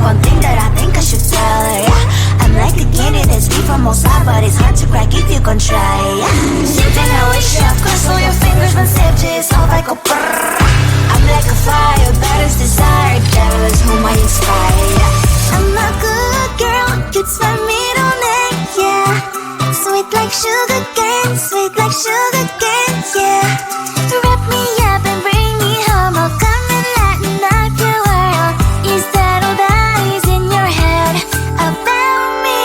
one thing that I think I should tell her. Yeah, I'm like a candy that's sweet from outside, but it's hard to crack if you can try. Yeah, sitting I wish you cross all your fingers when safety is off. I go brrrr. I'm like a fire, battles desire, devil is whom I inspire. Yeah, I'm a good girl, it's my middle name. Yeah, sweet like sugar cane, sweet like sugar cane. Yeah, wrap me up and bring me home. I'll come and lighten up your world. Is that all that is in your head about me?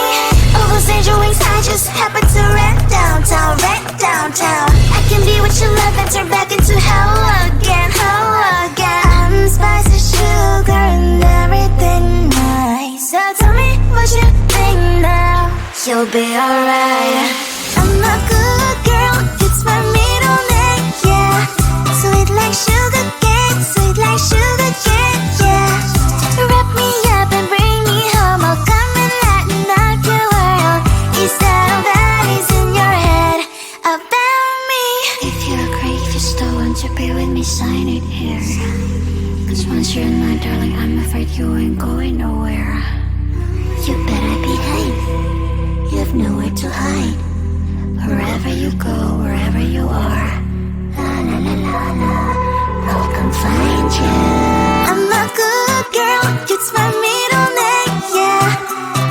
All those angel wings I just happen to rent downtown, rent downtown. I can be what you love and turn back into hell again, hell again. I'm spicy sugar and everything nice. So tell me what you think now. You'll be alright. I'm a good girl, it's my middle name. Yeah, sweet like sugar cane, sweet like sugar cane. Yeah, wrap me up and bring me home. I'll come and lighten up your world. Is that all that is in your head about me? If you agree, if you still want to be with me, sign it here. Cause once you're in my darling, I'm afraid you ain't going nowhere. You better behave, you have nowhere to hide. Wherever you go, wherever you are, la la la la la, I'll come find you. I'm a good girl, it's my middle name. Yeah,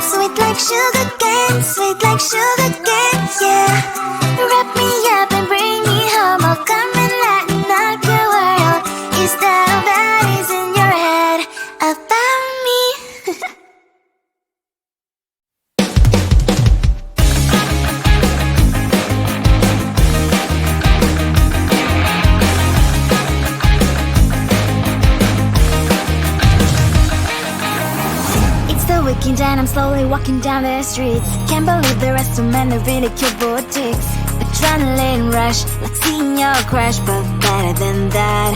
sweet like sugar cane, sweet like sugar cane. Yeah, wrap me up and bring me home. I'll come and lighten up your world. Is that all that is in your head about me? Weekend and I'm slowly walking down the streets. Can't believe there are so many really cute boutiques. Adrenaline rush, like seeing your crush, but better than that.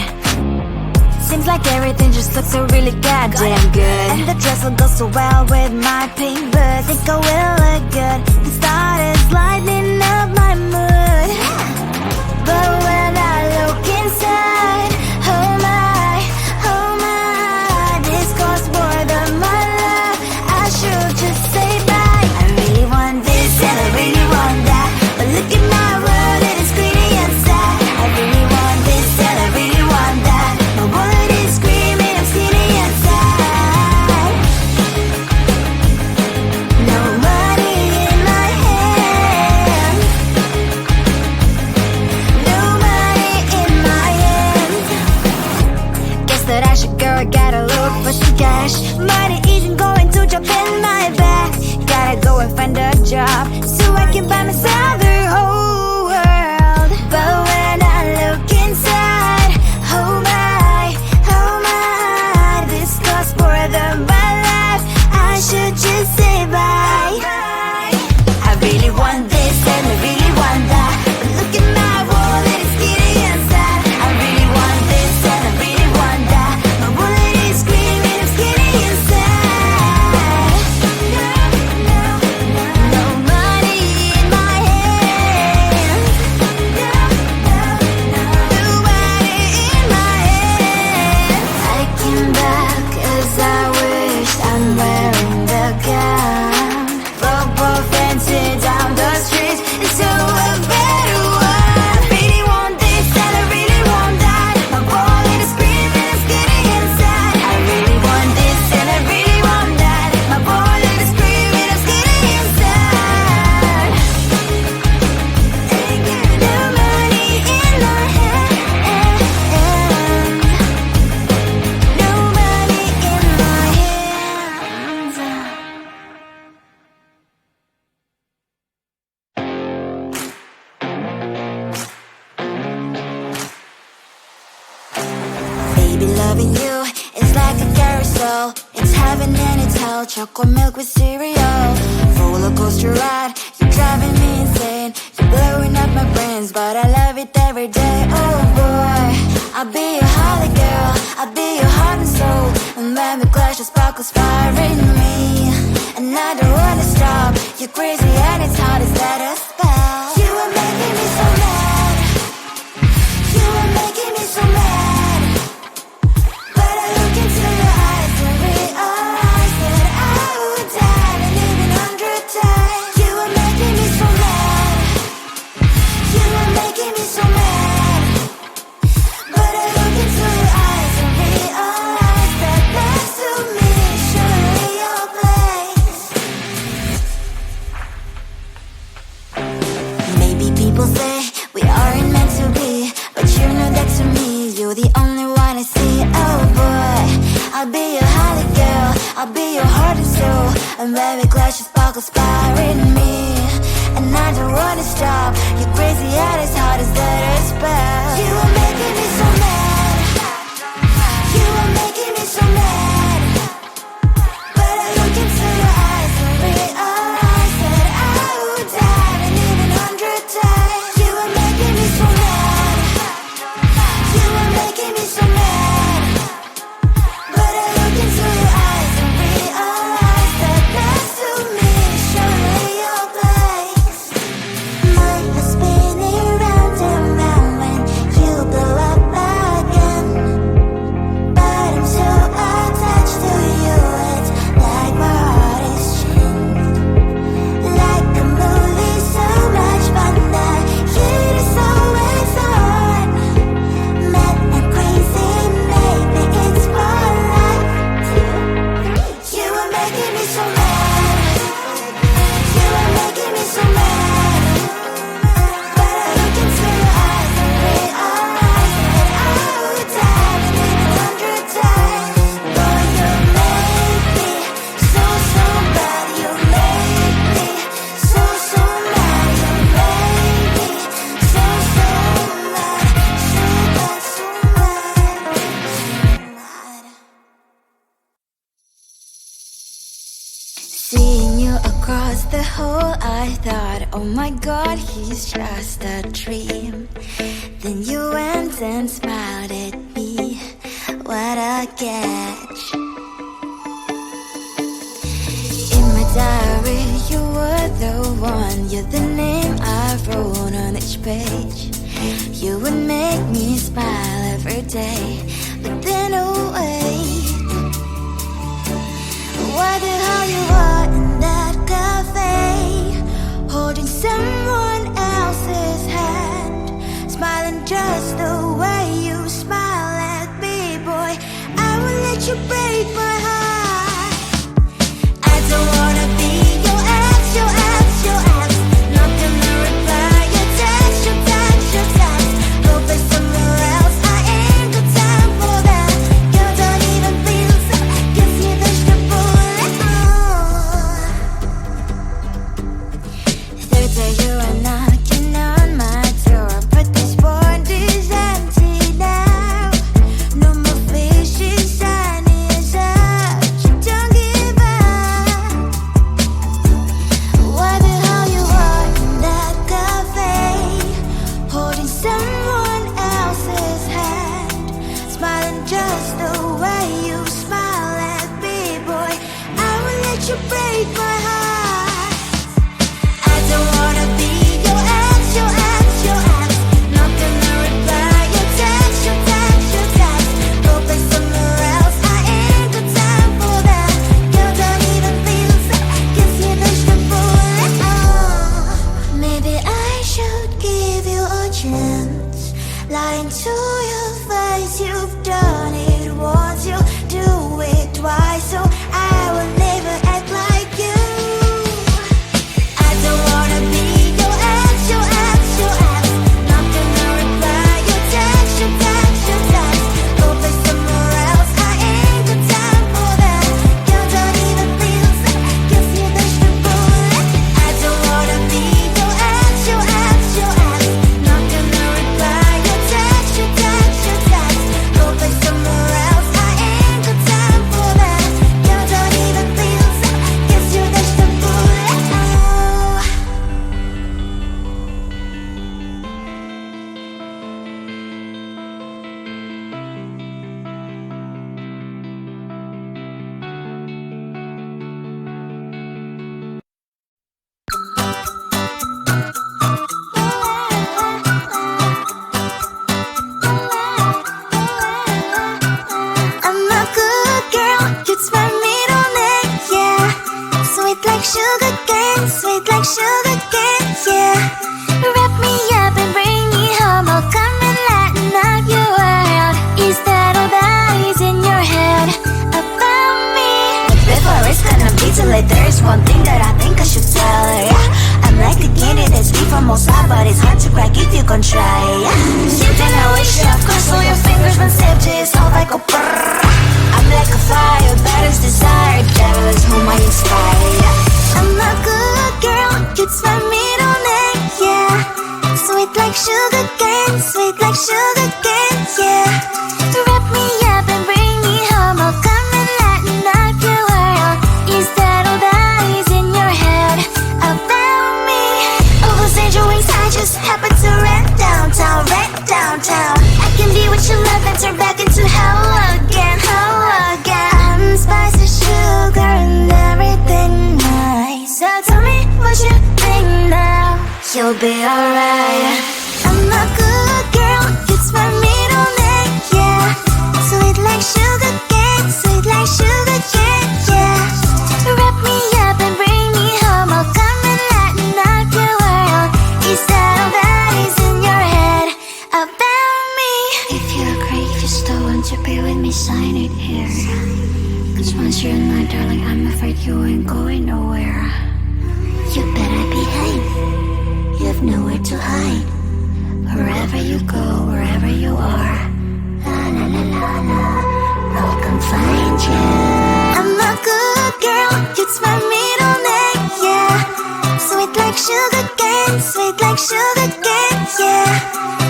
Seems like everything just looks so really goddamn good. And the dress will go so well with my pink boots. Think I will look good. The start is lighting up my mood. But when I look inside, oh my, this costs more than my love. I should just say bye. I really want this and I really want that, but look at my world, it is greedy and sad. I really want this and I really want that. My wallet is screaming, I'm skinny and sad. No money in my hand, no money in my hand. Guess that I should go, I gotta look for some cash. Money isn't going to jump in my back. Gotta go and find a job so I can buy myself the whole world. But when I look inside, oh my, this costs more than my life. I should just say bye. I really want this and I really want that, but look at my wallet, it's skinny and sad. I really want this and I really want that. My wallet is screaming, I'm skinny and sad. No money in my hand, no money in my hand. I came back as I wished, I'm wearing the gown. Football fancy down the street into a better one. Really want this and I really want that. My wallet is screaming, I'm skinny inside. I really want this and I really want that. My wallet is screaming, I'm skinny inside. Ain't got no money in my hand, no money in my hands. Baby, loving you is like a carousel. It's heaven and it's hell. Chocolate milk with cereal. Roller coaster ride, you're driving me insane. You're blowing up my brains, but I love it every day. Oh boy, I'll be your holly girl, I'll be your heart and soul. And when we clash, the sparkles fire in me. And I don't wanna stop. You're crazy and it's hard as that a spell. You are making me so mad. You are making me so mad. But I look into your eyes and realize I'll be your heart and soul, and very glad you sparkles fire in me. And I don't wanna stop. You're crazy at as hard as that spell. You are making me so mad. You are making me so mad. But I look into your eyes and realize that I would die and even 100 times. You are making me so mad. You are making me so mad. But I look into your eyes and realize that next to me is surely your place. Mind is spinning round and round when you blow up again. But I'm so attached to you, it's like my heart is chained. Like a movie, so much fun that heat is always on. Mad and crazy, maybe it's more like you are making me so mad. You are making me so mad. But I look into your eyes and realize that I would die and even 100 times. Boy, you make me so, so bad. You make me so, so mad. You make me so, so mad. So bad, so mad. Seeing you across the hall, I thought, oh my god, he's just a dream. Then you went and smiled at me. What a catch. In my diary, you were the one. You're the name I wrote on each page. You would make me smile every day. But then, oh wait, why the hell you are in that cafe, holding someone else's hand, smiling just the way you smile at me, boy. I will let you break my heart. I don't wanna be your ex, your ex, your ex. Not gonna reply your text, your text, your text. Go play somewhere else, I ain't got time for that. You don't even feel so, guess you dodged the bullet. Third day you are knocking on my door, but this board is empty now. No more fishes, shiny as up. You don't give up. Why the hell you are in that cafe, holding someone else's hand, smiling just the way you smile at me, boy. I will let you break my heart. I don't wanna be your ex, your ex, your ex. Not gonna reply your text, your text, your text. Go play somewhere else, I ain't got time for that. You don't even feel so, guess you dodged the bullet. Maybe I should give you a chance. Lying to your face, you've done it once, you do it twice, so I will never act like you. I don't wanna be your ex, your ex, your ex. Not gonna reply your text, your text, your text. Go play somewhere else, I ain't got time for that. You don't even feel so, guess you dodged the bullet. I don't wanna be your ex, your ex, your ex. Not gonna reply your text, your text, your text. Go play somewhere else, I ain't got time for that. You don't even feel so, guess you dodged the bullet. I'm a good girl, it's my middle name, yeah. Sweet like sugar cane, sweet like sugar cane, yeah. Wrap me up and bring me home, I'll come and lighten up your world. Is that all that is in your head about me? But before it's gonna be too late, there's one thing that I think I should tell her, yeah. I'm like a candy that's free from outside, but it's hard to crack if you can try, yeah. Then I wish you have crossed all your fingers when safety is off, I go brrrr. I'm like a fire that is desired. cane, sweet like sugar cane, yeah. Wrap me up and bring me home, I'll come and lighten up your world. Is that all that is in your head about me? All those angel wings I just happen to rent downtown, I can be what you love and turn back into hell again, I'm spicy sugar and everything nice. So tell me what you think now, you'll be alright. I'm a good girl, it's my middle name, yeah. Sweet like sugar cane, sweet like sugar cane, yeah. Wrap me up and bring me home, I'll come and lighten up your world. Is that all that is in your head about me? If you agree, if you still want to be with me, sign it here. Cause once you're in my darling, I'm afraid you ain't going nowhere. You better behave, you have nowhere to hide. Wherever you go, wherever you are, la la la la la, I'll come find you. I'm a good girl, it's my middle name, yeah. Sweet like sugar cane, sweet like sugar cane, yeah.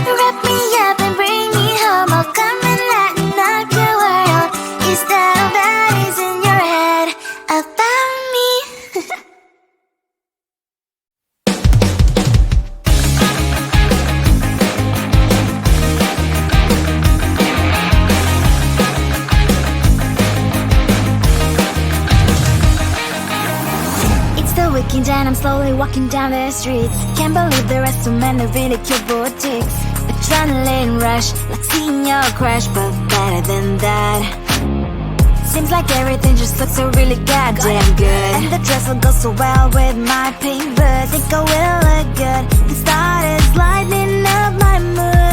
Wrap me up and bring me home, I'll come and lighten up your world. Is that all that is in your head about me? Weekend and I'm slowly walking down the streets. Can't believe there are so many really cute boutiques. Adrenaline rush, like seeing your crush, but better than that. Seems like everything just looks so really goddamn good. And the dress will go so well with my pink boots. Think I will look good. The start is lighting up my mood.